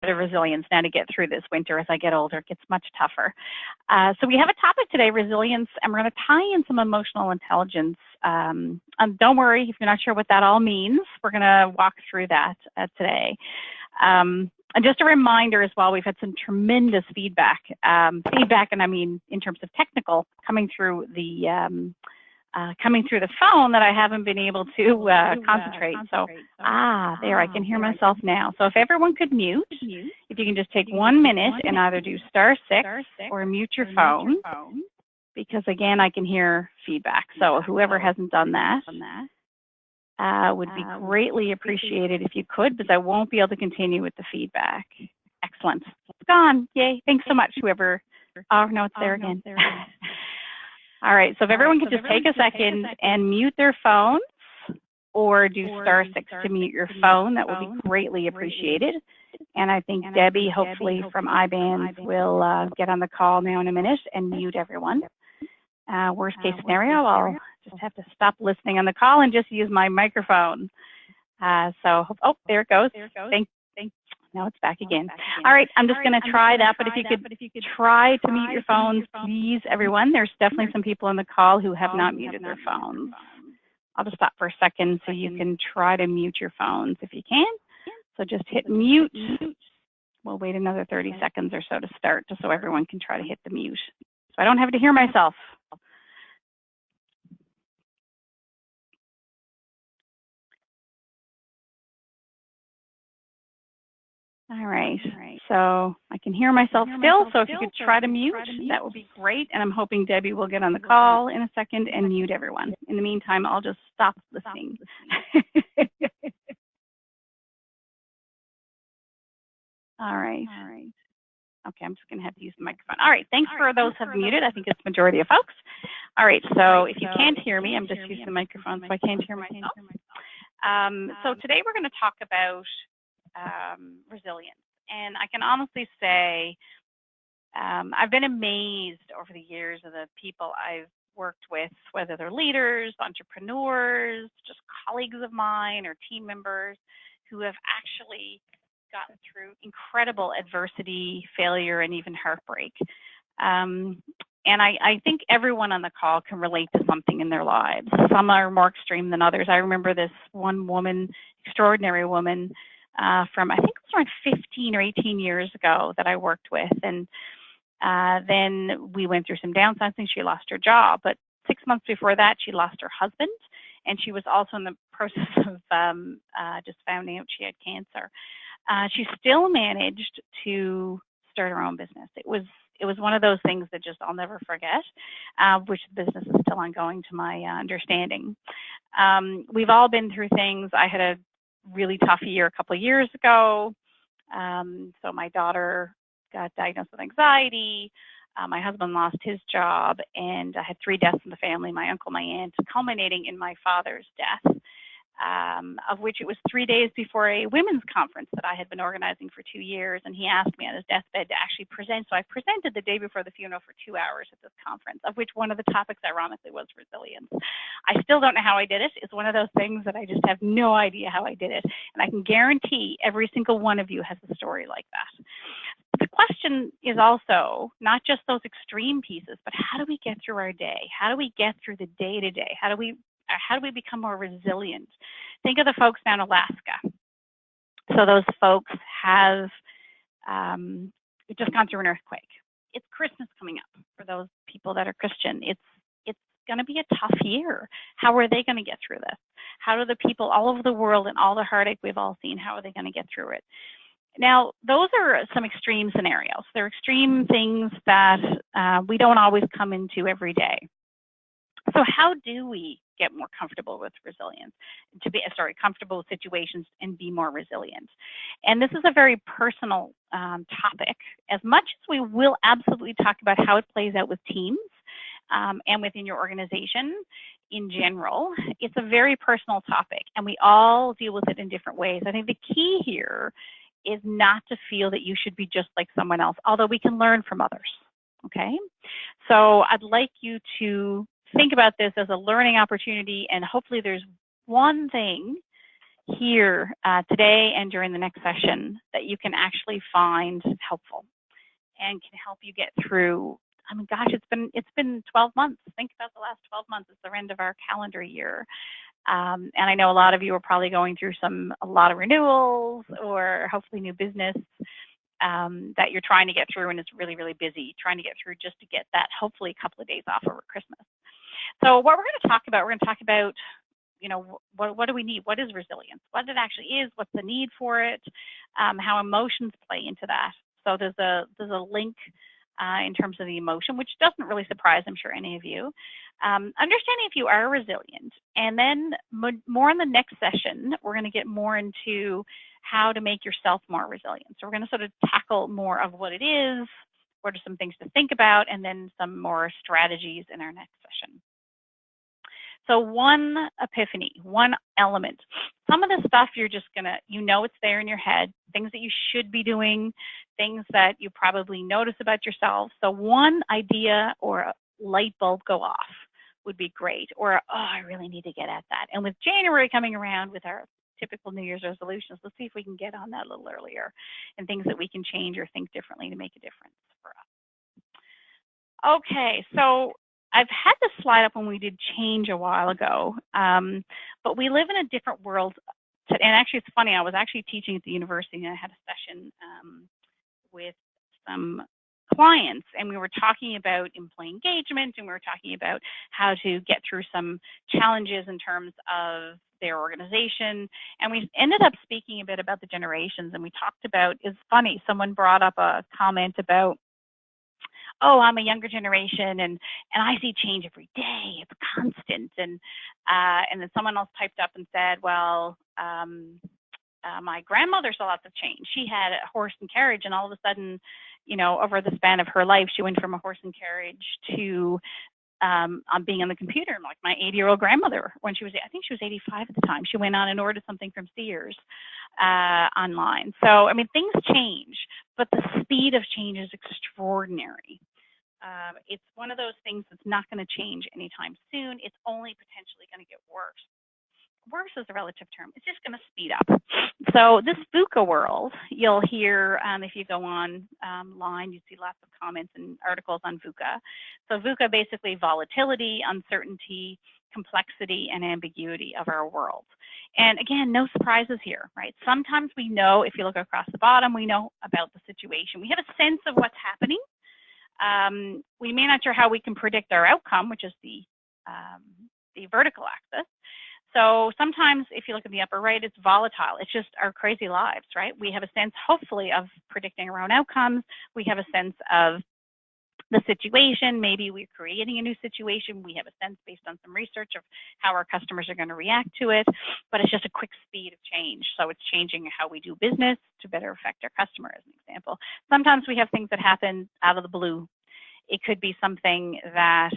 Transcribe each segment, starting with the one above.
of resilience now to get through this winter. As I get older, it gets much tougher. So we have a topic today, resilience, and we're going to tie in some emotional intelligence. And don't worry if you're not sure what that all means. We're going to walk through that today. And just a reminder as well, we've had some tremendous feedback, and I mean in terms of technical, coming through the phone that I haven't been able to concentrate. So, there, I can hear myself now. So if everyone could mute, if you can just take 1 minute and either do *6 or mute your phone, because again, I can hear feedback. So whoever hasn't done that would be greatly appreciated if you could, because I won't be able to continue with the feedback. Excellent. It's gone. Yay. Thanks so much, whoever. Oh, no, it's there again. All right, so if everyone could just take a second and mute their phones or do *6 to mute your phone, that would be greatly appreciated. And I think Debbie, hopefully from iBands, will get on the call now in a minute and mute everyone. Worst case scenario, I'll just have to stop listening on the call and just use my microphone. So, there it goes. Thanks. Now it's back again. All right, I'm just going to try that, but if you could try to mute your phones, please, everyone. There's definitely some people on the call who have not muted their phones. I'll just stop for a second so you can try to mute your phones if you can. So just hit mute. We'll wait another 30 seconds or so to start, just so everyone can try to hit the mute. So I don't have to hear myself. All right, so I can hear myself still, so if you could try to mute, that would be great. And I'm hoping Debbie will get on the call in a second and mute everyone. In the meantime, I'll just stop listening. All right. Okay, I'm just going to have to use the microphone. All right, thanks for those who have muted. I think it's the majority of folks. All right, so if you can't hear me, I'm just using the microphone so I can't hear myself. So today we're going to talk about resilience. And I can honestly say I've been amazed over the years of the people I've worked with, whether they're leaders, entrepreneurs, just colleagues of mine or team members who have actually gotten through incredible adversity, failure, and even heartbreak. And I think everyone on the call can relate to something in their lives. Some are more extreme than others. I remember this one woman, extraordinary woman, from I think it was around 15 or 18 years ago that I worked with. And then we went through some downsizing. She lost her job. But 6 months before that, she lost her husband. And she was also in the process of just finding out she had cancer. She still managed to start her own business. It was one of those things that just I'll never forget, which the business is still ongoing to my understanding. We've all been through things. I had a really tough year a couple of years ago. So my daughter got diagnosed with anxiety. My husband lost his job, and I had 3 deaths in the family, my uncle, my aunt, culminating in my father's death, of which it was 3 days before a women's conference that I had been organizing for 2 years. And he asked me on his deathbed to actually present. So I presented the day before the funeral for 2 hours at this conference, of which one of the topics, ironically, was resilience. I still don't know how I did it. It's one of those things that I just have no idea how I did it. And I can guarantee every single one of you has a story like that. The question is also not just those extreme pieces, but how do we get through our day? How do we get through the day-to-day? How do we become more resilient? Think of the folks down in Alaska. So those folks have just gone through an earthquake. It's Christmas coming up for those people that are Christian. It's going to be a tough year. How are they going to get through this? How do the people all over the world and all the heartache we've all seen, how are they going to get through it? Now, those are some extreme scenarios. They're extreme things that we don't always come into every day. So how do we get more comfortable with resilience, comfortable with situations and be more resilient? And this is a very personal topic. As much as we will absolutely talk about how it plays out with teams and within your organization in general, it's a very personal topic, and we all deal with it in different ways. I think the key here is not to feel that you should be just like someone else, although we can learn from others, okay? So I'd like you to think about this as a learning opportunity, and hopefully there's one thing here today and during the next session that you can actually find helpful and can help you get through. I mean, gosh, it's been 12 months. Think about the last 12 months. It's the end of our calendar year. And I know a lot of you are probably going through a lot of renewals or hopefully new business that you're trying to get through, and it's really, really busy trying to get through just to get that hopefully a couple of days off over Christmas. So what we're going to talk about, you know, what do we need? What is resilience? What it actually is? What's the need for it? How emotions play into that. So there's a link in terms of the emotion, which doesn't really surprise, I'm sure, any of you. Understanding if you are resilient. And then more in the next session, we're going to get more into how to make yourself more resilient. So we're going to sort of tackle more of what it is, what are some things to think about, and then some more strategies in our next session. So one epiphany, one element. Some of the stuff you're just gonna, you know it's there in your head, things that you should be doing, things that you probably notice about yourself. So one idea or a light bulb go off would be great. Or, oh, I really need to get at that. And with January coming around with our typical New Year's resolutions, let's see if we can get on that a little earlier and things that we can change or think differently to make a difference for us. Okay, so I've had this slide up when we did change a while ago, but we live in a different world. And actually, it's funny, I was actually teaching at the university and I had a session with some clients, and we were talking about employee engagement, and we were talking about how to get through some challenges in terms of their organization. And we ended up speaking a bit about the generations, and we talked about, it's funny, someone brought up a comment about, oh, I'm a younger generation and I see change every day. It's constant. And then someone else piped up and said, well, my grandmother saw lots of change. She had a horse and carriage, and all of a sudden, you know, over the span of her life, she went from a horse and carriage to being on the computer. Like my 80-year-old grandmother, when she was, I think she was 85 at the time, she went on and ordered something from Sears online. So, I mean, things change, but the speed of change is extraordinary. It's one of those things that's not going to change anytime soon. It's only potentially going to get worse. Worse is a relative term. It's just going to speed up. So this VUCA world, you'll hear if you go online, you see lots of comments and articles on VUCA. So VUCA basically volatility, uncertainty, complexity, and ambiguity of our world. And again, no surprises here, right? Sometimes we know, if you look across the bottom, we know about the situation. We have a sense of what's happening. We may not sure how we can predict our outcome, which is the vertical axis. So sometimes if you look at the upper right, it's volatile. It's just our crazy lives, right? We have a sense, hopefully, of predicting our own outcomes. We have a sense of the situation. Maybe we're creating a new situation. We have a sense based on some research of how our customers are going to react to it, but it's just a quick speed of change. So it's changing how we do business to better affect our customer, as an example. Sometimes we have things that happen out of the blue. It could be something that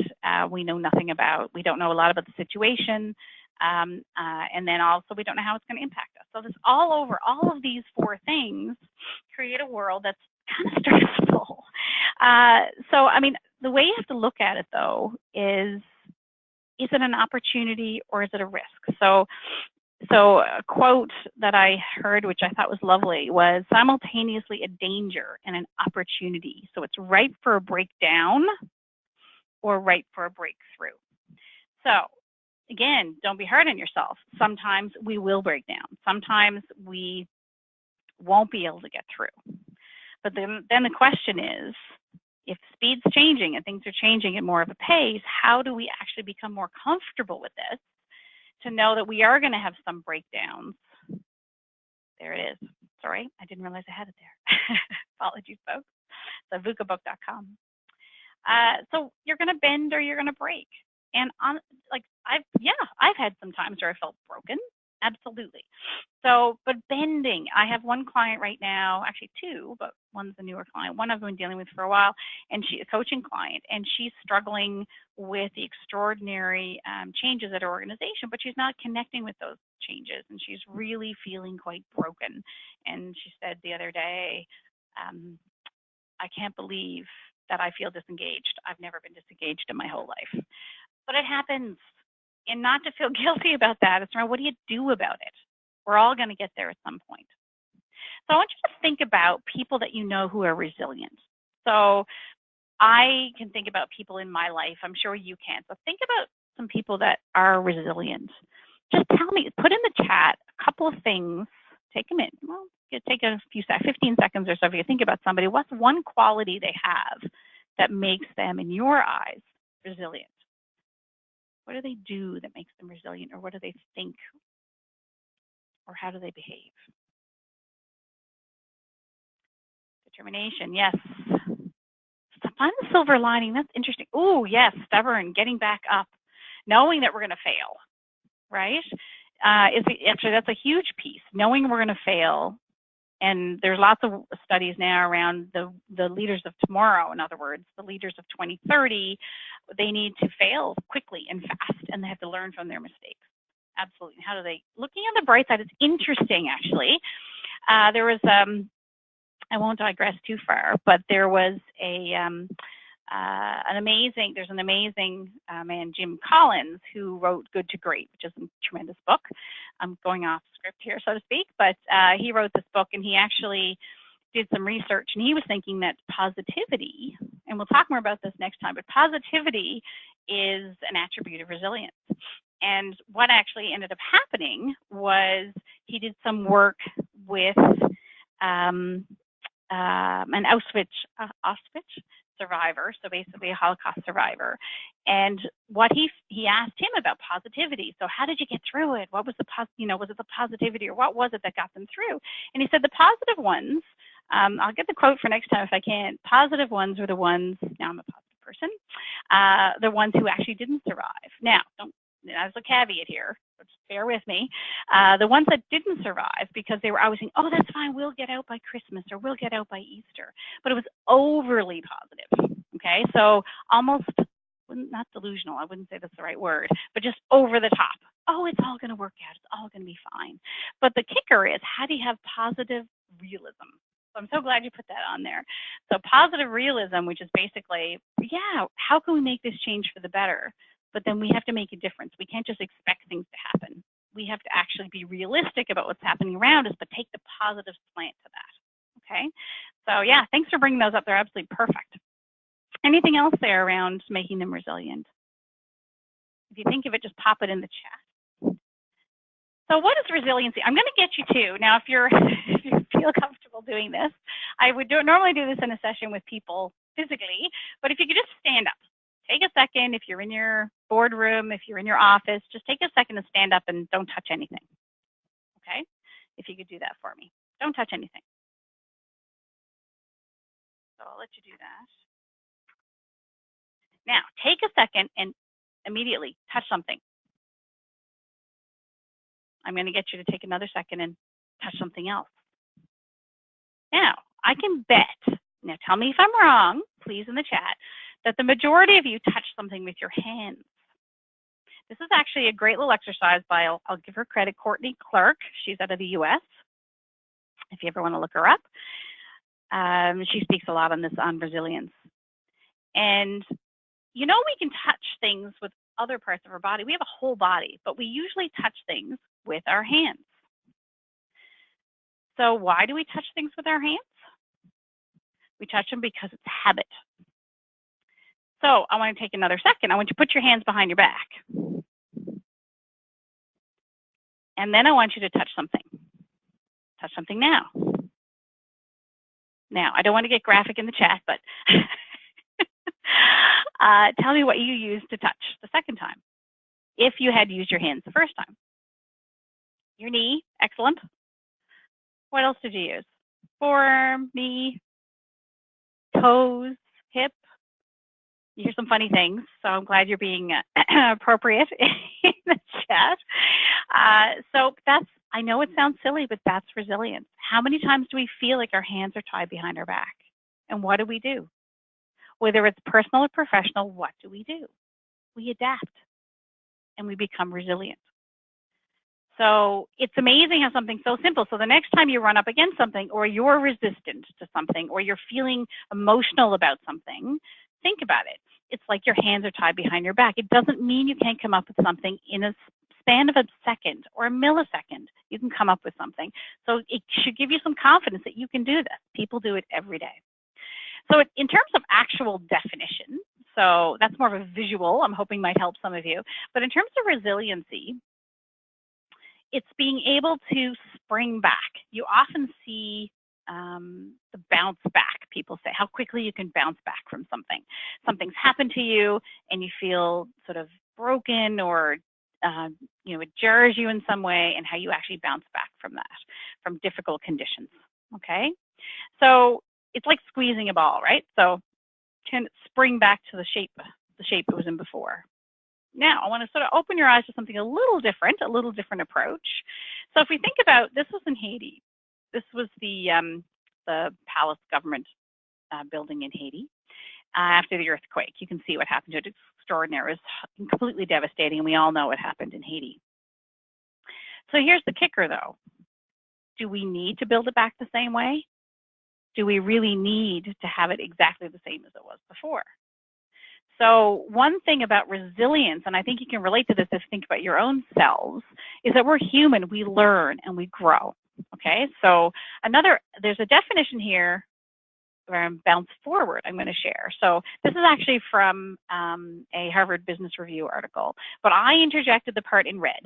we know nothing about. We don't know a lot about the situation. And then also we don't know how it's going to impact us. So this all of these four things create a world that's kind of stressful. So, I mean, the way you have to look at it, though, is it an opportunity or is it a risk? So a quote that I heard, which I thought was lovely, was simultaneously a danger and an opportunity. So it's ripe for a breakdown or ripe for a breakthrough. So again, don't be hard on yourself. Sometimes we will break down. Sometimes we won't be able to get through. But then the question is, if speed's changing and things are changing at more of a pace, how do we actually become more comfortable with this to know that we are going to have some breakdowns? There it is. Sorry, I didn't realize I had it there. Apologies, folks. So VUCAbook.com. So you're going to bend or you're going to break. And I've had some times where I felt broken. Absolutely. So, but bending, I have one client right now, actually two, but one's a newer client. One I've been dealing with for a while, and she's a coaching client, and she's struggling with the extraordinary changes at her organization, but she's not connecting with those changes, and she's really feeling quite broken. And she said the other day, I can't believe that I feel disengaged. I've never been disengaged in my whole life. But it happens. And not to feel guilty about that. It's around, what do you do about it? We're all going to get there at some point. So I want you to think about people that you know who are resilient. So I can think about people in my life. I'm sure you can. So think about some people that are resilient. Just tell me, put in the chat a couple of things. Take a minute. Well, take a few 15 seconds or so if you think about somebody. What's one quality they have that makes them, in your eyes, resilient? What do they do that makes them resilient, or what do they think, or how do they behave? Determination, yes. Find the silver lining. That's interesting. Oh, yes, stubborn, getting back up, knowing that we're going to fail, right? Actually, that's a huge piece, knowing we're going to fail. And there's lots of studies now around the leaders of tomorrow. In other words, the leaders of 2030, they need to fail quickly and fast, and they have to learn from their mistakes. Absolutely. How do they? Looking on the bright side, it's interesting, actually. There was, I won't digress too far, but there was an amazing man, Jim Collins, who wrote Good to Great, which is a tremendous book. I'm going off script here, so to speak, but he wrote this book, and he actually did some research, and he was thinking that positivity, and we'll talk more about this next time, but positivity is an attribute of resilience. And what actually ended up happening was he did some work with an Auschwitz survivor, so basically a Holocaust survivor. And what he asked him about positivity. So how did you get through it? What was the was it the positivity, or what was it that got them through? And he said the positive ones, I'll get the quote for next time if I can. Positive ones were the ones, now I'm a positive person, the ones who actually didn't survive. Now, there's a caveat here, so just bear with me. The ones that didn't survive, because they were always saying, oh, that's fine, we'll get out by Christmas, or we'll get out by Easter. But it was overly positive, okay? So almost, not delusional, I wouldn't say that's the right word, but just over the top. Oh, it's all going to work out, it's all going to be fine. But the kicker is, how do you have positive realism? So I'm so glad you put that on there. So positive realism, which is basically, yeah, how can we make this change for the better? But then we have to make a difference. We can't just expect things to happen. We have to actually be realistic about what's happening around us, but take the positive slant to that, okay? So yeah, thanks for bringing those up. They're absolutely perfect. Anything else there around making them resilient? If you think of it, just pop it in the chat. So what is resiliency? I'm going to get you to. Now, if you feel comfortable doing this, I would normally do this in a session with people physically, but if you could just stand up. Take a second, if you're in your boardroom, if you're in your office, just take a second to stand up and don't touch anything, okay? If you could do that for me. Don't touch anything. So I'll let you do that. Now, take a second and immediately touch something. I'm going to get you to take another second and touch something else. Now, I can bet, now tell me if I'm wrong, please in the chat, that the majority of you touch something with your hands. This is actually a great little exercise by, I'll give her credit, Courtney Clark. She's out of the US, if you ever want to look her up. She speaks a lot on this, on resilience. And you know, we can touch things with other parts of our body. We have a whole body, but we usually touch things with our hands. So why do we touch things with our hands? We touch them because it's habit. So I want to take another second. I want you to put your hands behind your back. And then I want you to touch something. Touch something now. Now, I don't want to get graphic in the chat, but tell me what you used to touch the second time, if you had used your hands the first time. Your knee, excellent. What else did you use? Forearm, knee, toes, hip. You hear some funny things, so I'm glad you're being appropriate in the chat. So that's, I know it sounds silly, but that's resilience. How many times do we feel like our hands are tied behind our back? And what do? Whether it's personal or professional, what do? We adapt and we become resilient. So it's amazing how something so simple. So the next time you run up against something, or you're resistant to something, or you're feeling emotional about something, think about it. It's like your hands are tied behind your back. It doesn't mean you can't come up with something in a span of a second or a millisecond, you can come up with something. So it should give you some confidence that you can do this. People do it every day. So in terms of actual definition, so that's more of a visual, I'm hoping might help some of you. But in terms of resiliency, it's being able to spring back. You often see the bounce back. People say how quickly you can bounce back from something. Something's happened to you and you feel sort of broken or it jars you in some way, and how you actually bounce back from that, from difficult conditions. Okay, so it's like squeezing a ball, right? So can it spring back to the shape it was in before. Now, I want to sort of open your eyes to something a little different approach. So if we think about, this was in Haiti. This was the palace government building in Haiti after the earthquake. You can see what happened to it. It's extraordinary. It was completely devastating, and we all know what happened in Haiti. So here's the kicker, though. Do we need to build it back the same way? Do we really need to have it exactly the same as it was before? So one thing about resilience, and I think you can relate to this if you think about your own selves, is that we're human. We learn and we grow. Okay, so there's a definition here around bounce forward I'm going to share. So this is actually from a Harvard Business Review article, but I interjected the part in red.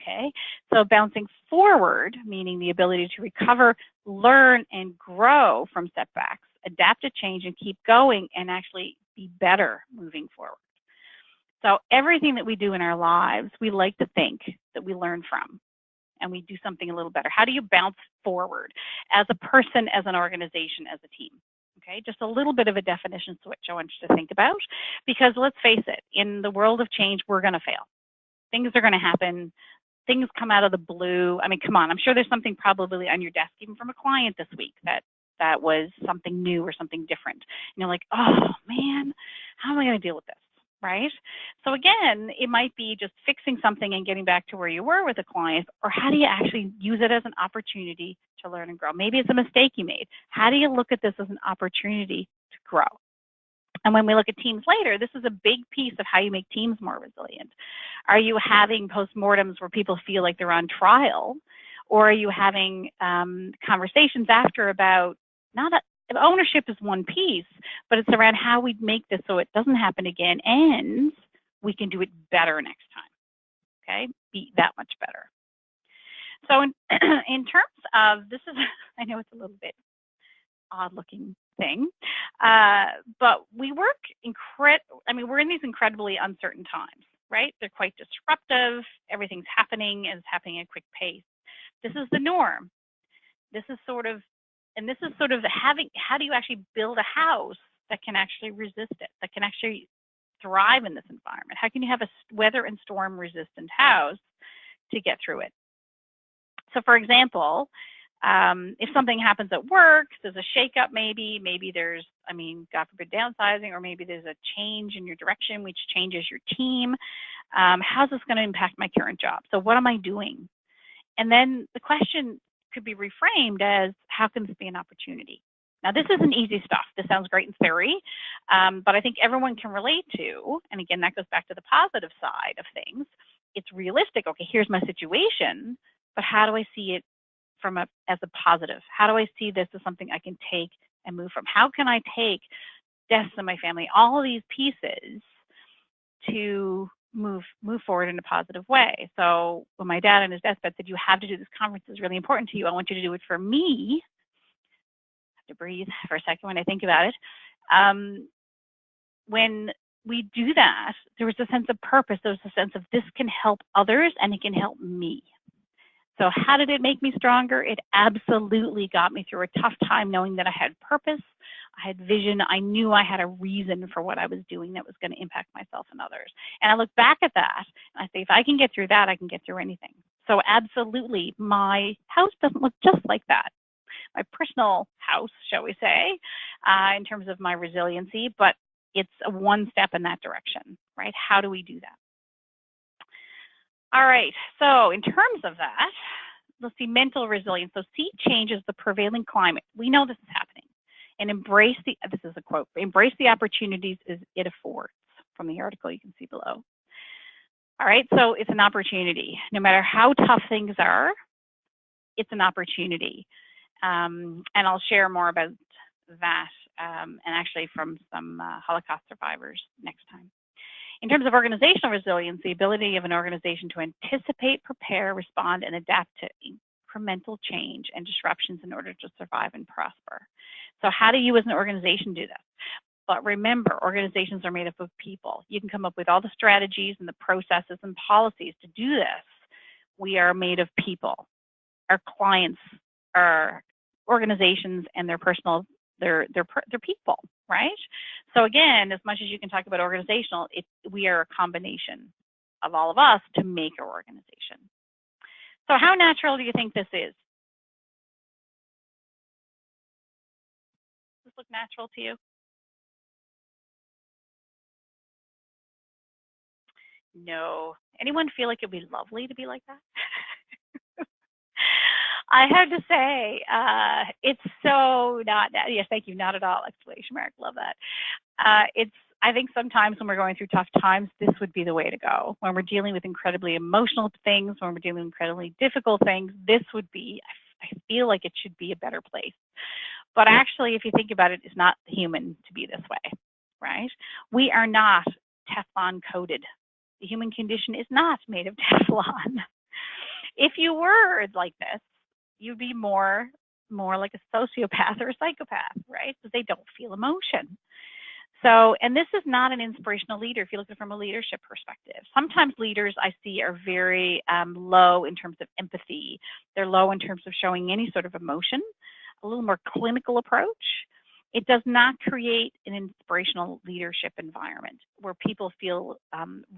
Okay, so bouncing forward, meaning the ability to recover, learn, and grow from setbacks, adapt to change, and keep going, and actually be better moving forward. So everything that we do in our lives, we like to think that we learn from and we do something a little better. How do you bounce forward as a person, as an organization, as a team? Okay, just a little bit of a definition switch I want you to think about, because let's face it, in the world of change, we're going to fail. Things are going to happen. Things come out of the blue. I mean, come on, I'm sure there's something probably on your desk, even from a client this week, that was something new or something different. And you're like, oh man, how am I going to deal with this, right? So again, it might be just fixing something and getting back to where you were with a client, or how do you actually use it as an opportunity to learn and grow? Maybe it's a mistake you made. How do you look at this as an opportunity to grow? And when we look at teams later, this is a big piece of how you make teams more resilient. Are you having postmortems where people feel like they're on trial? Or are you having conversations after about ownership is one piece, but it's around how we make this so it doesn't happen again and we can do it better next time, okay? Be that much better. So in terms of, this is, I know it's a little bit odd looking thing, but we work we're in these incredibly uncertain times, right? They're quite disruptive. Everything's happening and it's happening at a quick pace. This is the norm. This is sort of how do you actually build a house that can actually resist it, that can actually thrive in this environment? How can you have a weather and storm resistant house to get through it? So for example, if something happens at work, there's a shakeup maybe there's, God forbid, downsizing, or maybe there's a change in your direction, which changes your team. How's this going to impact my current job? So what am I doing? And then the question could be reframed as, how can this be an opportunity? Now, this isn't easy stuff. This sounds great in theory, but I think everyone can relate to, and again, that goes back to the positive side of things. It's realistic. Okay, here's my situation, but how do I see it as a positive? How do I see this as something I can take and move from? How can I take deaths in my family, all of these pieces, to move forward in a positive way? So when my dad on his deathbed said, you have to do this conference, is really important to you, I want you to do it for me. I have to breathe for a second when I think about it. When we do that, there was a sense of purpose. There was a sense of, this can help others and it can help me. So how did it make me stronger? It absolutely got me through a tough time, knowing that I had purpose, I had vision, I knew I had a reason for what I was doing that was going to impact myself and others. And I look back at that and I say, if I can get through that, I can get through anything. So absolutely, my house doesn't look just like that. My personal house, shall we say, in terms of my resiliency, but it's one step in that direction, right? How do we do that? All right, so in terms of that, let's see, mental resilience. So see changes the prevailing climate. We know this is happening. And this is a quote, embrace the opportunities it affords, from the article you can see below. All right, so it's an opportunity. No matter how tough things are, it's an opportunity. And I'll share more about that, and actually from some Holocaust survivors next time. In terms of organizational resilience, the ability of an organization to anticipate, prepare, respond, and adapt to incremental change and disruptions in order to survive and prosper. So how do you as an organization do this? But remember, organizations are made up of people. You can come up with all the strategies and the processes and policies to do this. We are made of people. Our clients, our organizations, and their personal, they're people, right? So again, as much as you can talk about organizational, we are a combination of all of us to make our organization. So how natural do you think this is? Does this look natural to you? No. Anyone feel like it'd be lovely to be like that? I have to say, it's so not, yes, thank you, not at all, exclamation mark, love that. I think sometimes when we're going through tough times, this would be the way to go. When we're dealing with incredibly emotional things, when we're dealing with incredibly difficult things, this would be, I feel like it should be a better place. But actually, if you think about it, it's not human to be this way, right? We are not Teflon coated. The human condition is not made of Teflon. If you were like this, you'd be more like a sociopath or a psychopath, right? Because they don't feel emotion. So, and this is not an inspirational leader if you look at it from a leadership perspective. Sometimes leaders I see are very low in terms of empathy. They're low in terms of showing any sort of emotion, a little more clinical approach. It does not create an inspirational leadership environment where people feel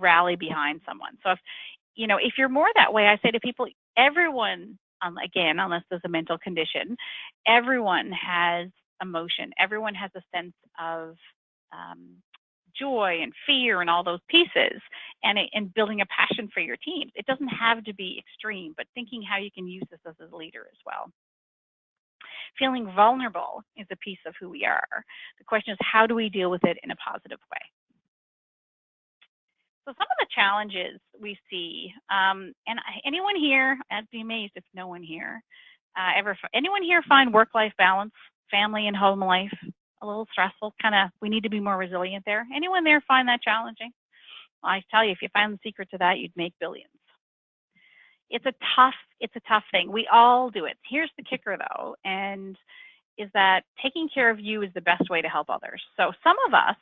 rally behind someone. So if you're more that way, I say to people, everyone, again, unless there's a mental condition, everyone has emotion. Everyone has a sense of joy and fear and all those pieces, and building a passion for your teams. It doesn't have to be extreme, but thinking how you can use this as a leader as well. Feeling vulnerable is a piece of who we are. The question is, how do we deal with it in a positive way? So some of the challenges we see, and anyone here, I'd be amazed if no one here anyone here find work-life balance, family and home life a little stressful? We need to be more resilient there. Anyone there find that challenging? Well, I tell you, if you find the secret to that, you'd make billions. It's a tough thing. We all do it. Here's the kicker though, and is that taking care of you is the best way to help others. So some of us,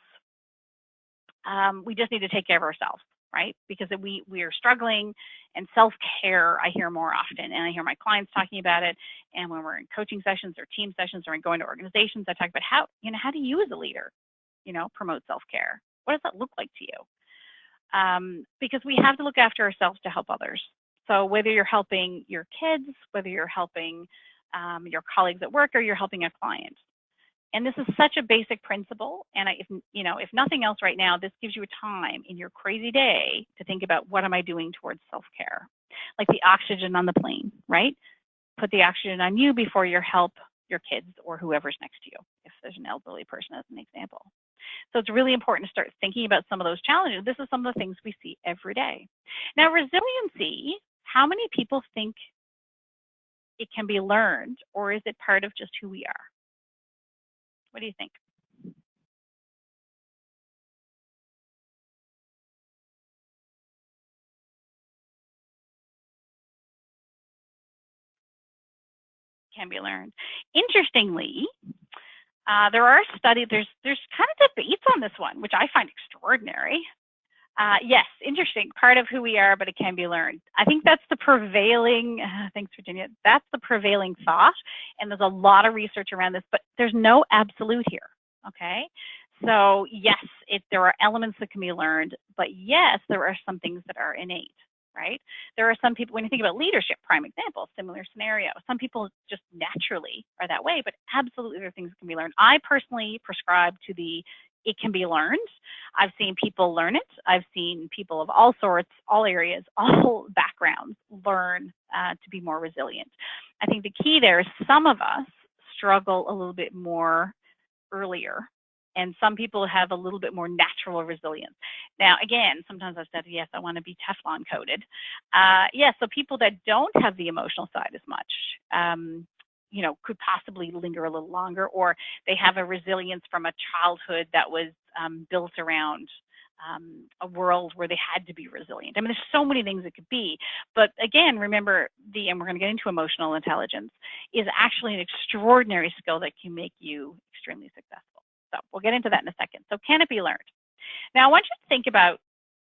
we just need to take care of ourselves, right? Because we are struggling, and self-care I hear more often, and I hear my clients talking about it. And when we're in coaching sessions or team sessions or going to organizations, I talk about how do you as a leader, promote self-care? What does that look like to you? Because we have to look after ourselves to help others. So whether you're helping your kids, whether you're helping your colleagues at work, or you're helping a client. And this is such a basic principle. And if nothing else right now, this gives you a time in your crazy day to think about, what am I doing towards self-care? Like the oxygen on the plane, right? Put the oxygen on you before you help your kids or whoever's next to you, if there's an elderly person as an example. So it's really important to start thinking about some of those challenges. This is some of the things we see every day. Now, resiliency, how many people think it can be learned, or is it part of just who we are? What do you think? Can be learned. Interestingly, there are studies, there's kind of debates on this one, which I find extraordinary. Yes, interesting, part of who we are, but it can be learned. I think that's the prevailing, thanks Virginia, that's the prevailing thought, and there's a lot of research around this, but there's no absolute here, okay? So yes, there are elements that can be learned, but yes, there are some things that are innate, right? There are some people, when you think about leadership, prime example, similar scenario, some people just naturally are that way, but absolutely there are things that can be learned. I personally prescribe to it can be learned. I've seen people learn it. I've seen people of all sorts, all areas, all backgrounds learn to be more resilient. I think the key there is some of us struggle a little bit more earlier, and some people have a little bit more natural resilience. Now, again, sometimes I've said, yes, I want to be Teflon coated. So people that don't have the emotional side as much, could possibly linger a little longer, or they have a resilience from a childhood that was built around a world where they had to be resilient. I mean, there's so many things it could be. But again, remember, and we're going to get into emotional intelligence, is actually an extraordinary skill that can make you extremely successful. So we'll get into that in a second. So can it be learned? Now, I want you to think about,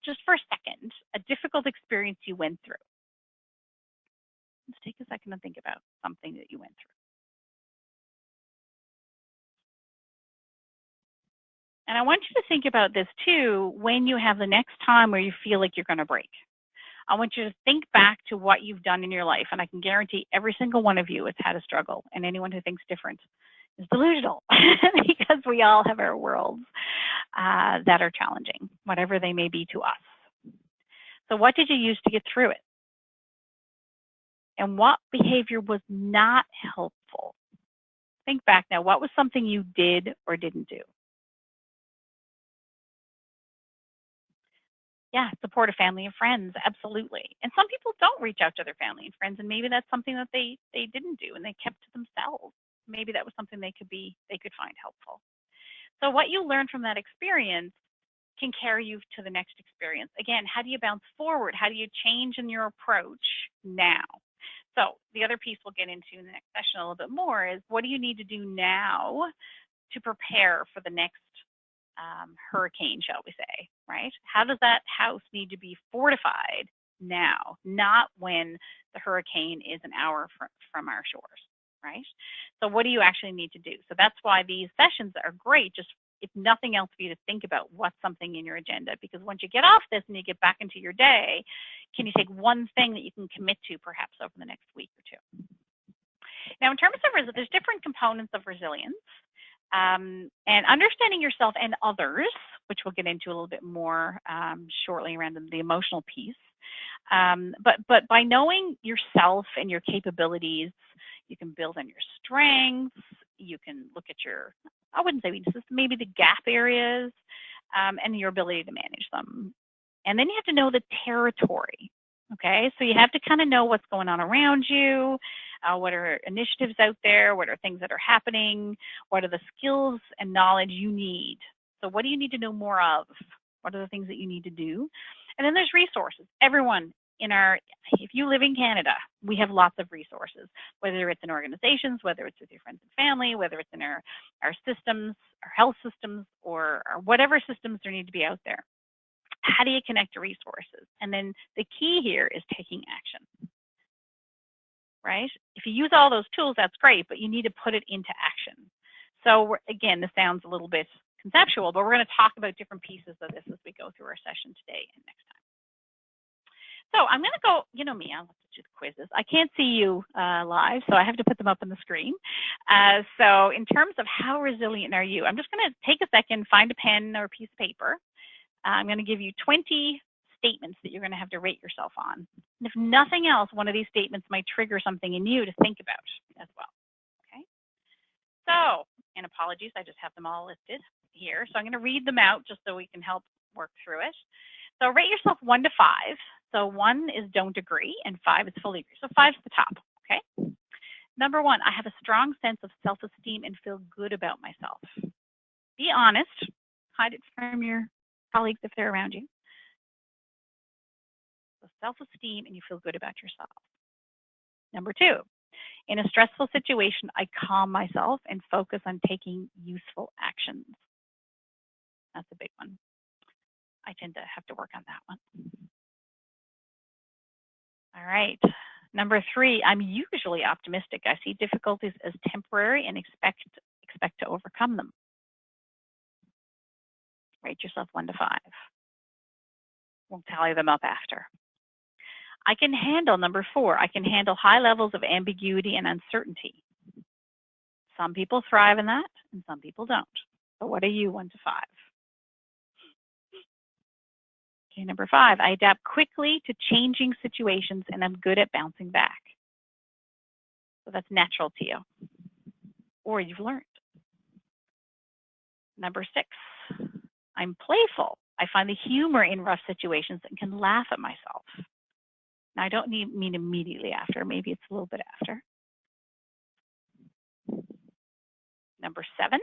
just for a second, a difficult experience you went through. Let's take a second to think about something that you went through. And I want you to think about this too when you have the next time where you feel like you're going to break. I want you to think back to what you've done in your life, and I can guarantee every single one of you has had a struggle, and anyone who thinks different is delusional because we all have our worlds that are challenging, whatever they may be to us. So what did you use to get through it? And what behavior was not helpful? Think back now. What was something you did or didn't do? Yeah, support a family and friends, absolutely. And some people don't reach out to their family and friends, and maybe that's something that they didn't do and they kept to themselves. Maybe that was something they could find helpful. So what you learn from that experience can carry you to the next experience. Again, how do you bounce forward? How do you change in your approach now? So the other piece we'll get into in the next session a little bit more is, what do you need to do now to prepare for the next hurricane, shall we say, right? How does that house need to be fortified now, not when the hurricane is an hour from our shores, right? So what do you actually need to do? So that's why these sessions are great, just if nothing else for you to think about what's something in your agenda, because once you get off this and you get back into your day, can you take one thing that you can commit to perhaps over the next week or two? Now, in terms of there's different components of resilience. And understanding yourself and others, which we'll get into a little bit more shortly around the emotional piece. But by knowing yourself and your capabilities, you can build on your strengths. You can look at your, I wouldn't say weaknesses, maybe the gap areas, and your ability to manage them. And then you have to know the territory. Okay, so you have to kind of know what's going on around you, what are initiatives out there, what are things that are happening, what are the skills and knowledge you need. So what do you need to know more of? What are the things that you need to do? And then there's resources. Everyone if you live in Canada, we have lots of resources, whether it's in organizations, whether it's with your friends and family, whether it's in our systems, our health systems, or whatever systems there need to be out there. How do you connect to resources? And then the key here is taking action, right? If you use all those tools, that's great, but you need to put it into action. So again, this sounds a little bit conceptual, but we're going to talk about different pieces of this as we go through our session today and next time. So I'm going to go, me, I'll have to do the quizzes. I can't see you live, so I have to put them up on the screen. So in terms of how resilient are you, I'm just going to take a second, find a pen or a piece of paper. I'm going to give you 20 statements that you're going to have to rate yourself on. And if nothing else, one of these statements might trigger something in you to think about as well. Okay? So, and apologies, I just have them all listed here. So I'm going to read them out just so we can help work through it. So rate yourself 1 to 5. So 1 is don't agree, and 5 is fully agree. So 5's the top, okay? Number 1, I have a strong sense of self-esteem and feel good about myself. Be honest. Hide it from your colleagues if they're around you. So self-esteem and you feel good about yourself. Number 2, in a stressful situation, I calm myself and focus on taking useful actions. That's a big one. I tend to have to work on that one. All right. Number 3, I'm usually optimistic. I see difficulties as temporary and expect to overcome them. Rate yourself 1 to 5. We'll tally them up after. I can handle, number 4, I can handle high levels of ambiguity and uncertainty. Some people thrive in that, and some people don't. So what are you, 1 to 5? Okay, number 5, I adapt quickly to changing situations, and I'm good at bouncing back. So that's natural to you, or you've learned. Number 6, I'm playful. I find the humor in rough situations and can laugh at myself. Now, I don't mean immediately after. Maybe it's a little bit after. Number 7,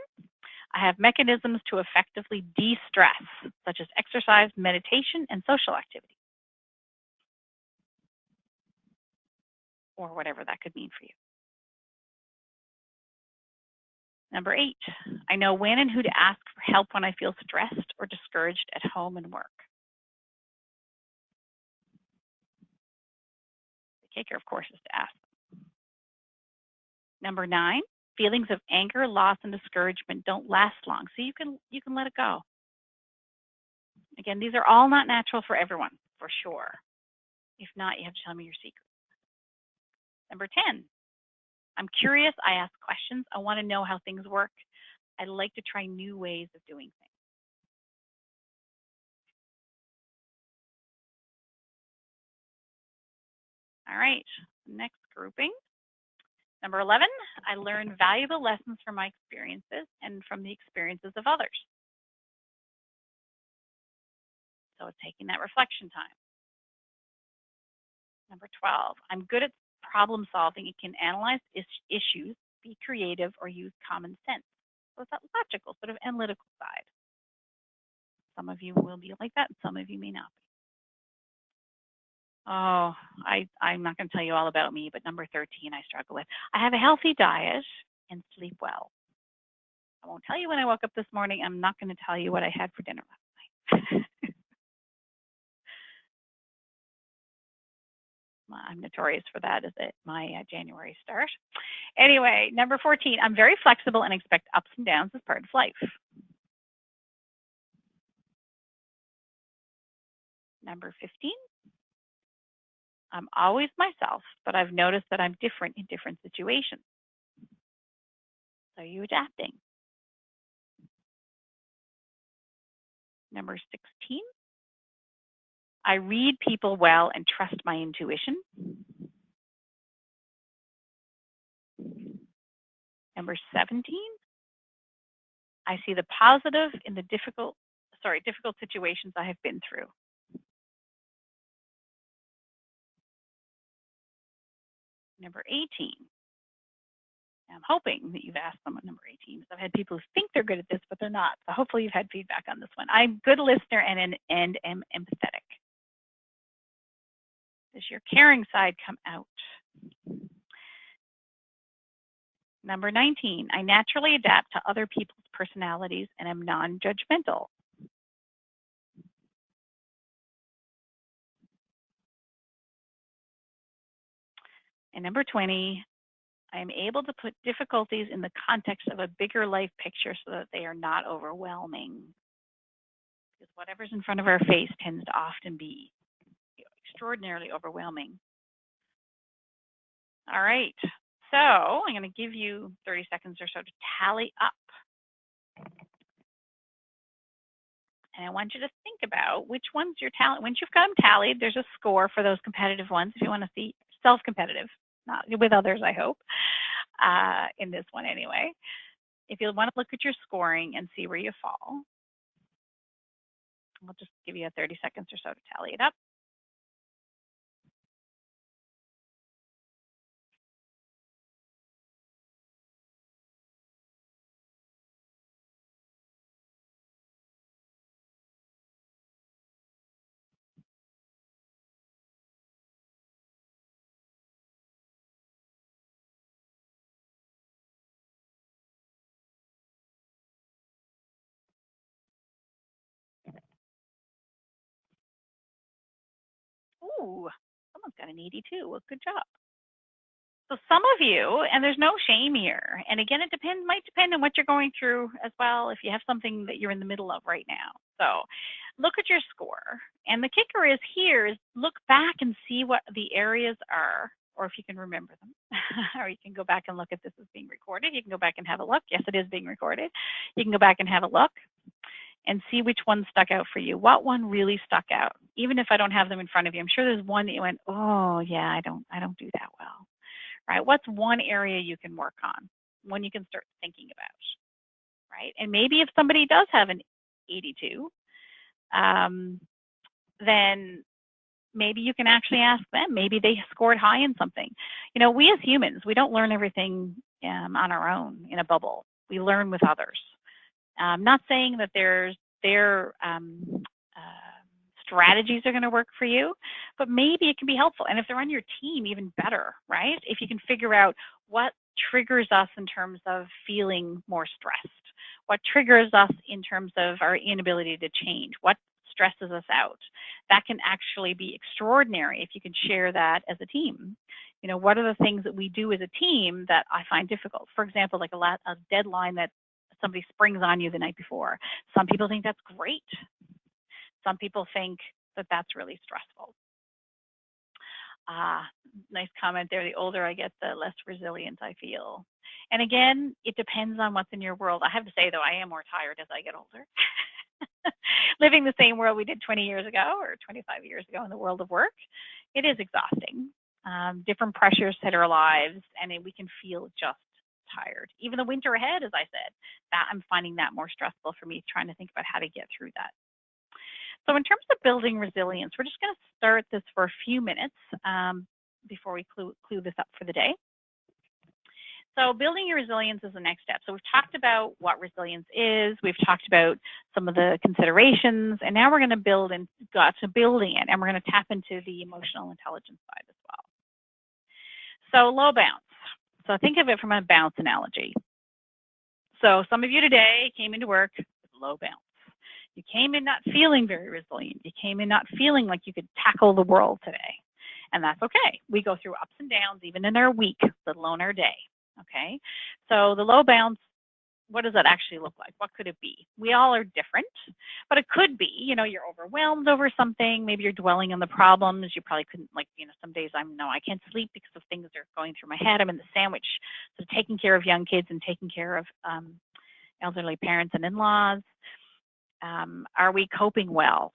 I have mechanisms to effectively de-stress, such as exercise, meditation, and social activity, or whatever that could mean for you. Number 8, I know when and who to ask for help when I feel stressed or discouraged at home and work. The kicker, of course, is to ask them. Number 9, feelings of anger, loss, and discouragement don't last long, so you can let it go. Again, these are all not natural for everyone, for sure. If not, you have to tell me your secret. Number 10, I'm curious. I ask questions. I want to know how things work. I like to try new ways of doing things. All right, next grouping. Number 11, I learn valuable lessons from my experiences and from the experiences of others. So it's taking that reflection time. Number 12, I'm good at problem solving and can analyze issues, be creative, or use common sense. So it's that logical, sort of analytical side. Some of you will be like that, and some of you may not be. Oh, I'm not going to tell you all about me, but number 13 I struggle with. I have a healthy diet and sleep well. I won't tell you when I woke up this morning. I'm not going to tell you what I had for dinner last night. I'm notorious for that as my January start. Anyway, number 14, I'm very flexible and expect ups and downs as part of life. Number 15, I'm always myself, but I've noticed that I'm different in different situations. So are you adapting? Number 16, I read people well and trust my intuition. Number 17, I see the positive in the difficult situations I have been through. Number 18, I'm hoping that you've asked someone number 18, because I've had people who think they're good at this, but they're not. So hopefully you've had feedback on this one. I'm a good listener and am empathetic. Does your caring side come out? Number 19, I naturally adapt to other people's personalities and am non-judgmental. And number 20, I am able to put difficulties in the context of a bigger life picture so that they are not overwhelming. Because whatever's in front of our face tends to often be extraordinarily overwhelming. All right, so I'm going to give you 30 seconds or so to tally up. And I want you to think about which ones you're tallying. Once you've got them tallied, there's a score for those competitive ones if you want to see self-competitive, not with others, I hope, in this one anyway. If you want to look at your scoring and see where you fall, I'll just give you 30 seconds or so to tally it up. Ooh, someone's got an 82. Well, good job. So some of you, and there's no shame here, and again, it might depend on what you're going through as well, if you have something that you're in the middle of right now. So look at your score. And the kicker is here is look back and see what the areas are, or if you can remember them. Or you can go back and look at this as being recorded. You can go back and have a look. Yes, it is being recorded. You can go back and have a look and see which one stuck out for you. What one really stuck out? Even if I don't have them in front of you, I'm sure there's one that you went, oh yeah, I don't do that well. Right? What's one area you can work on? One you can start thinking about, right? And maybe if somebody does have an 82, then maybe you can actually ask them. Maybe they scored high in something. You know, we as humans, we don't learn everything on our own in a bubble. We learn with others. Not saying that their strategies are going to work for you, but maybe it can be helpful. And if they're on your team, even better, right? If you can figure out what triggers us in terms of feeling more stressed, what triggers us in terms of our inability to change, what stresses us out, that can actually be extraordinary if you can share that as a team. You know, what are the things that we do as a team that I find difficult? For example, like a deadline that somebody springs on you the night before. Some people think that's great. Some people think that that's really stressful. Nice comment there. The older I get, the less resilient I feel. And again, it depends on what's in your world. I have to say, though, I am more tired as I get older. Living the same world we did 20 years ago or 25 years ago in the world of work, it is exhausting. Different pressures hit our lives, and we can feel just tired. Even the winter ahead, as I said, that I'm finding that more stressful for me, trying to think about how to get through that. So in terms of building resilience, we're just going to start this for a few minutes before we clue this up for the day. So building your resilience is the next step. So we've talked about what resilience is. We've talked about some of the considerations, and now we're going to building it, and we're going to tap into the emotional intelligence side as well. So low bounce. So think of it from a bounce analogy. So some of you today came into work with low bounce. You came in not feeling very resilient. You came in not feeling like you could tackle the world today. And that's okay. We go through ups and downs even in our week, let alone our day. Okay? So the low bounce, what does that actually look like? What could it be? We all are different, but it could be, you know, you're overwhelmed over something. Maybe you're dwelling on the problems. You probably couldn't, like, you know, some days I can't sleep because of things that are going through my head. I'm in the sandwich. So taking care of young kids and taking care of elderly parents and in-laws. Are we coping well?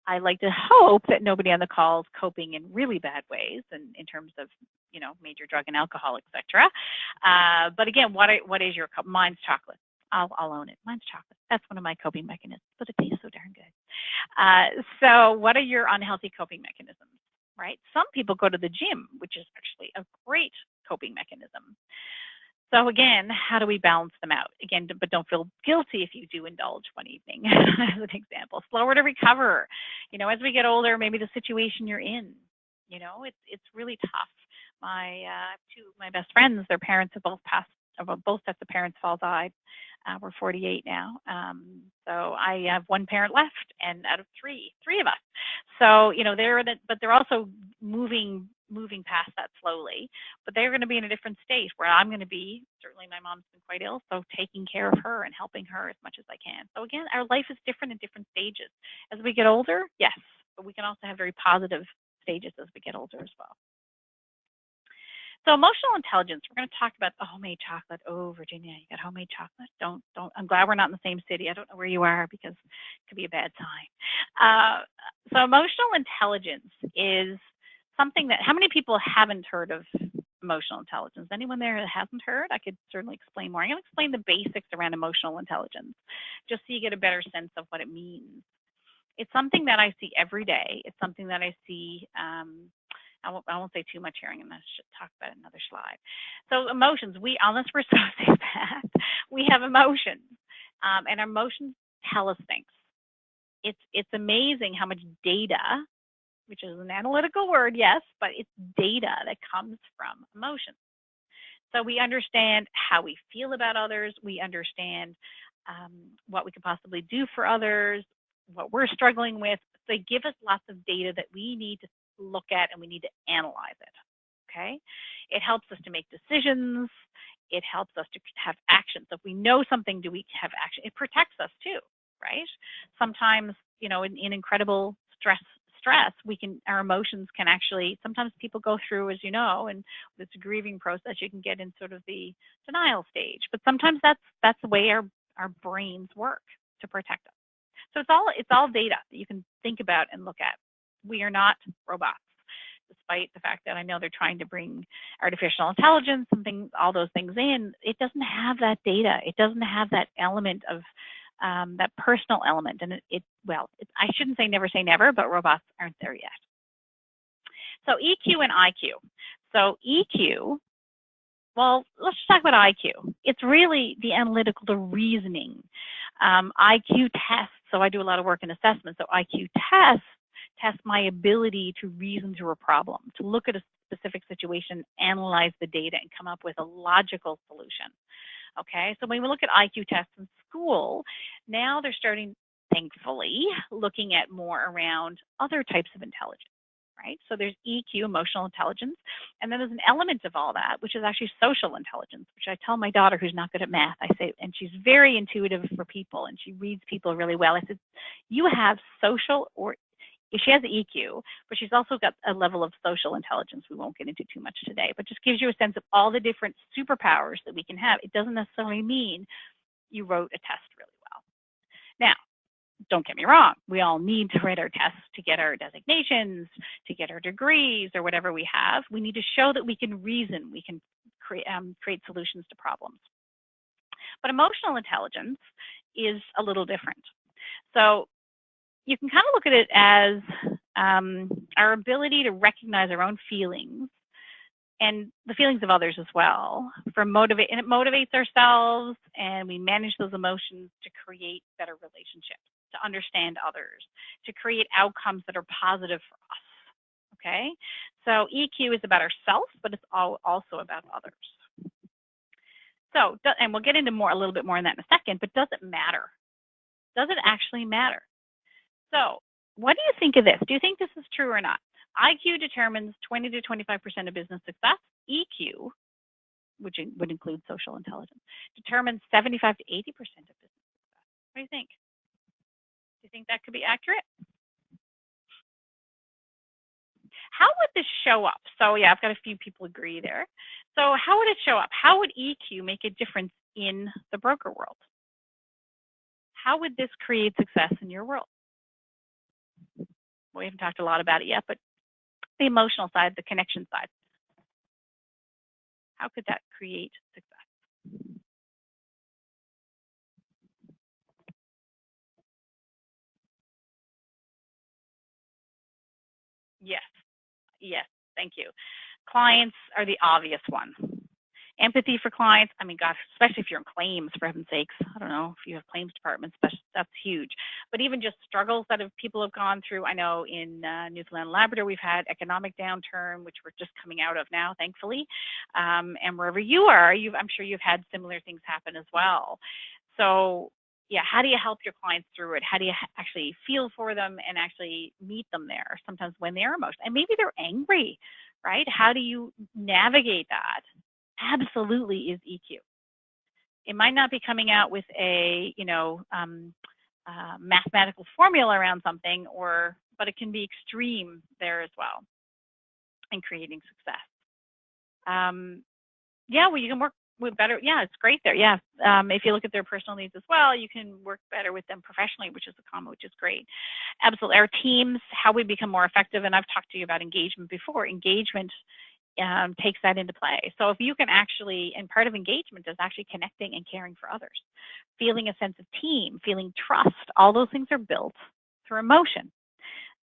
I like to hope that nobody on the call is coping in really bad ways, and in terms of, you know, major drug and alcohol, etc. But again, what is your cope? Mine's chocolate. I'll own it. Mine's chocolate. That's one of my coping mechanisms, but it tastes so darn good. So what are your unhealthy coping mechanisms, right? Some people go to the gym, which is actually a great coping mechanism. So again, how do we balance them out? Again, but don't feel guilty if you do indulge one evening, as an example. Slower to recover. You know, as we get older, maybe the situation you're in, you know, it's really tough. Two of my best friends, their parents have both passed. Both sets of parents have all died. We're 48 now. So I have one parent left, and out of three of us. So, you know, but they're also moving past that slowly, but they're going to be in a different state where I'm going to be. Certainly my mom's been quite ill, so taking care of her and helping her as much as I can. So again, our life is different in different stages. As we get older, yes, but we can also have very positive stages as we get older as well. So emotional intelligence, we're going to talk about the homemade chocolate. Oh, Virginia, you got homemade chocolate? Don't. I'm glad we're not in the same city. I don't know where you are because it could be a bad sign. So emotional intelligence is something that, how many people haven't heard of emotional intelligence? Anyone there that hasn't heard? I could certainly explain more. I'm going to explain the basics around emotional intelligence, just so you get a better sense of what it means. It's something that I see every day. It's something that I see, I won't say too much here. I'm going to talk about another slide. So emotions, unless we're sociopath, we have emotions. And our emotions tell us things. It's amazing how much data, which is an analytical word, yes, but it's data that comes from emotions. So we understand how we feel about others. We understand what we could possibly do for others, what we're struggling with. They give us lots of data that we need to look at and we need to analyze it, okay? It helps us to make decisions. It helps us to have action. So if we know something, do we have action? It protects us too, right? Sometimes, you know, in incredible stress, our emotions can actually, sometimes people go through, as you know, and it's a grieving process, you can get in sort of the denial stage. But sometimes that's the way our brains work to protect us. So it's all data that you can think about and look at. We are not robots, despite the fact that I know they're trying to bring artificial intelligence and all those things in. It doesn't have that data. It doesn't have that element of that personal element. And I shouldn't say never, but robots aren't there yet. So EQ and IQ. So EQ, well, let's just talk about IQ. It's really the analytical, the reasoning. IQ tests, so I do a lot of work in assessment, so IQ tests test my ability to reason through a problem, to look at a specific situation, analyze the data, and come up with a logical solution. Okay, so when we look at IQ tests in school, now they're starting, thankfully, looking at more around other types of intelligence. Right? So there's EQ, emotional intelligence, and then there's an element of all that, which is actually social intelligence, which I tell my daughter who's not good at math, I say, and she's very intuitive for people, and she reads people really well. I said, you have social, or she has the EQ, but she's also got a level of social intelligence we won't get into too much today, but just gives you a sense of all the different superpowers that we can have. It doesn't necessarily mean you wrote a test really well. Now, don't get me wrong, we all need to write our tests to get our designations, to get our degrees, or whatever we have. We need to show that we can reason, we can create solutions to problems. But emotional intelligence is a little different. So you can kind of look at it as our ability to recognize our own feelings and the feelings of others as well. And it motivates ourselves, and we manage those emotions to create better relationships, to understand others, to create outcomes that are positive for us. Okay, so EQ is about ourselves, but it's also about others. So, and we'll get into a little bit more on that in a second, but does it matter? Does it actually matter? So, what do you think of this? Do you think this is true or not? IQ determines 20 to 25% of business success. EQ, which would include social intelligence, determines 75 to 80% of business success. What do you think? Do you think that could be accurate? How would this show up? So yeah, I've got a few people agree there. So how would it show up? How would EQ make a difference in the broker world? How would this create success in your world? We haven't talked a lot about it yet, but the emotional side, the connection side. How could that create success? Yes, thank you. Clients are the obvious one. Empathy for clients, I mean, gosh, especially if you're in claims, for heaven's sakes. I don't know if you have claims departments, but that's huge. But even just struggles that people have gone through. I know in Newfoundland and Labrador, we've had economic downturn, which we're just coming out of now, thankfully. And wherever you are, I'm sure you've had similar things happen as well. So yeah, how do you help your clients through it? How do you actually feel for them and actually meet them there? Sometimes when they're emotional, and maybe they're angry, right? How do you navigate that? Absolutely is EQ. It might not be coming out with a mathematical formula around something, but it can be extreme there as well in creating success. Yeah, well, you can work with better. Yeah, it's great there. Yeah, if you look at their personal needs as well, you can work better with them professionally, which is which is great. Absolutely. Our teams, how we become more effective, and I've talked to you about engagement before. Engagement takes that into play. So if you can actually, and part of engagement is actually connecting and caring for others, feeling a sense of team, feeling trust, all those things are built through emotion.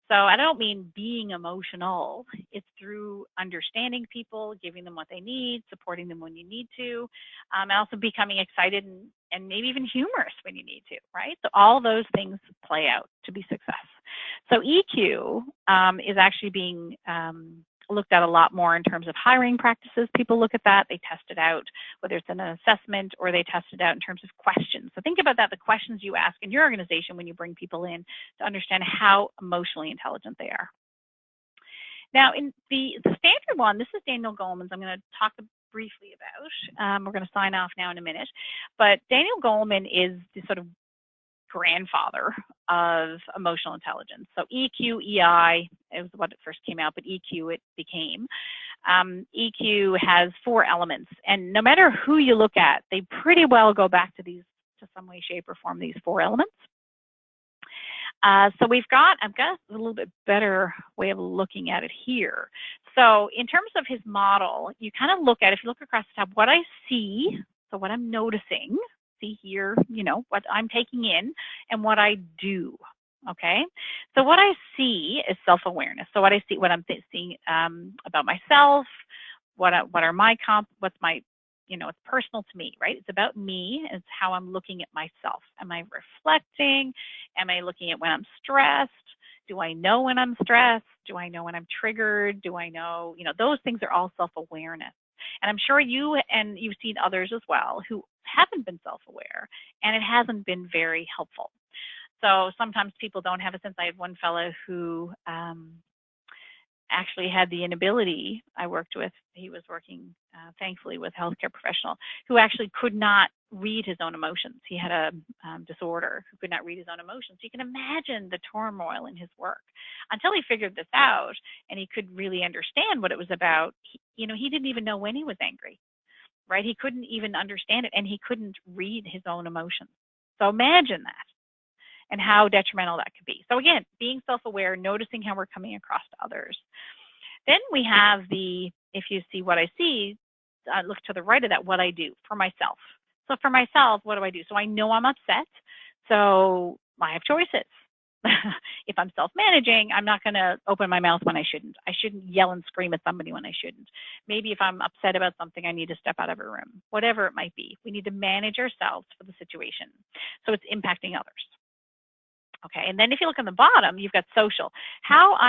So I don't mean being emotional. It's through understanding people, giving them what they need, supporting them when you need to, and also becoming excited and maybe even humorous when you need to, right? So all those things play out to be success. So EQ is actually being looked at a lot more in terms of hiring practices. People look at that, they test it out, whether it's in an assessment or they test it out in terms of questions. So think about that, the questions you ask in your organization when you bring people in to understand how emotionally intelligent they are. Now, in the standard one, this is Daniel Goleman's. I'm going to talk briefly about. We're going to sign off now in a minute. But Daniel Goleman is the sort of grandfather of emotional intelligence. So EQ, EI, it was what it first came out, but EQ it became. EQ has 4 elements, and no matter who you look at, they pretty well go back to these, to some way, shape, or form, these 4 elements. So I've got a little bit better way of looking at it here. So in terms of his model, you kind of look at, if you look across the top, what I see, so what I'm noticing, see here, you know, what I'm taking in and what I do. Okay, so what I see is self-awareness. So what I see, what I'm seeing about myself, what's my, you know, it's personal to me, right? It's about me. It's how I'm looking at myself. Am I reflecting? Am I looking at when I'm stressed? Do I know when I'm stressed? Do I know when I'm triggered? Do I know, you know, those things are all self-awareness. And I'm sure you've seen others as well who haven't been self-aware, and it hasn't been very helpful. So sometimes people don't have a sense. I had one fellow who actually had the inability. I worked with, he was working thankfully with a healthcare professional who actually could not read his own emotions. He had a disorder who could not read his own emotions. So you can imagine the turmoil in his work until he figured this out and he could really understand what it was about. You know, he didn't even know when he was angry, right? He couldn't even understand it, and he couldn't read his own emotions. So imagine that and how detrimental that could be. So again, being self-aware, noticing how we're coming across to others. Then we have if you see what I see, look to the right of that, what I do for myself. So for myself, what do I do? So I know I'm upset, so I have choices. If I'm self-managing, I'm not going to open my mouth when I shouldn't. I shouldn't yell and scream at somebody when I shouldn't. Maybe if I'm upset about something, I need to step out of a room, whatever it might be. We need to manage ourselves for the situation so it's impacting others. Okay, and then if you look on the bottom, you've got social. What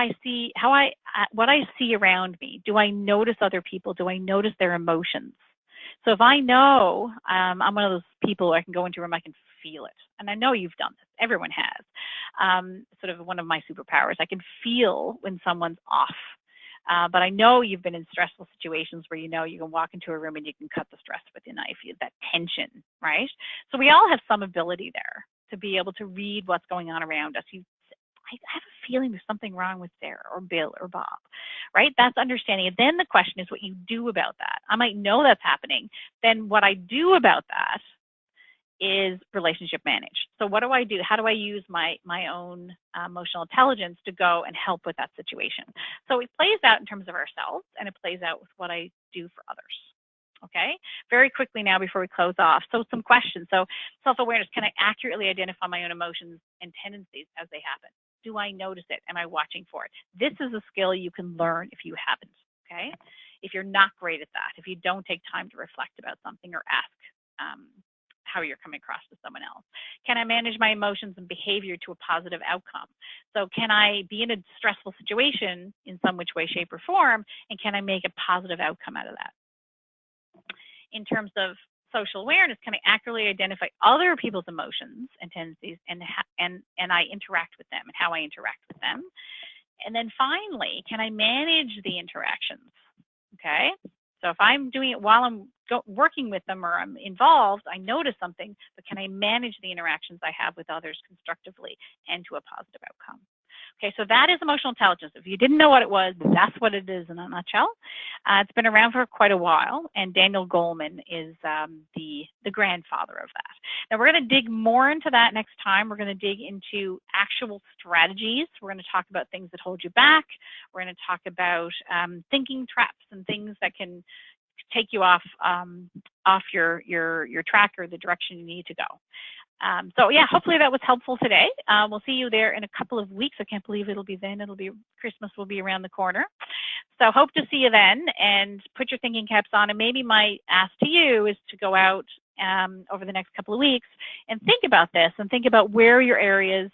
I see around me. Do I notice other people? Do I notice their emotions? So if I know I'm one of those people who I can go into a room, I can feel it. And I know you've done this. Everyone has. Sort of one of my superpowers. I can feel when someone's off. But I know you've been in stressful situations where you know you can walk into a room and you can cut the stress with your knife, that tension, right? So we all have some ability there to be able to read what's going on around us. I have a feeling there's something wrong with Sarah or Bill or Bob, right? That's understanding. And then the question is what you do about that. I might know that's happening. Then what I do about that is relationship manage. So what do I do? How do I use my own emotional intelligence to go and help with that situation? So it plays out in terms of ourselves, and it plays out with what I do for others. Okay, very quickly now before we close off. So some questions. So self-awareness, can I accurately identify my own emotions and tendencies as they happen? Do I notice it? Am I watching for it? This is a skill you can learn if you haven't, okay? If you're not great at that, if you don't take time to reflect about something or ask how you're coming across to someone else. Can I manage my emotions and behavior to a positive outcome? So can I be in a stressful situation in some which way, shape, or form, and can I make a positive outcome out of that? In terms of social awareness, can I accurately identify other people's emotions and tendencies and I interact with them and how I interact with them? And then finally, can I manage the interactions? Okay, so if I'm doing it while I'm working with them or I'm involved, I notice something, but can I manage the interactions I have with others constructively and to a positive outcome? Okay, so that is emotional intelligence. If you didn't know what it was, that's what it is in a nutshell. It's been around for quite a while, and Daniel Goleman is the grandfather of that. Now, we're going to dig more into that next time. We're going to dig into actual strategies. We're going to talk about things that hold you back. We're going to talk about thinking traps and things that can take you off your track or the direction you need to go. So yeah, hopefully that was helpful today. We'll see you there in a couple of weeks. I can't believe it'll be then. Christmas will be around the corner. So hope to see you then, and put your thinking caps on. And maybe my ask to you is to go out over the next couple of weeks and think about this and think about where your areas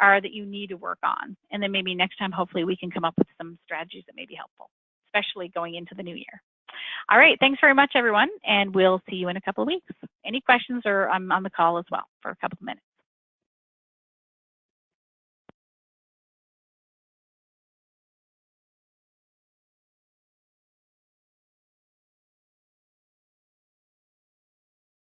are that you need to work on. And then maybe next time, hopefully we can come up with some strategies that may be helpful, especially going into the new year. All right, thanks very much, everyone, and we'll see you in a couple of weeks. Any questions, or I'm on the call as well for a couple of minutes.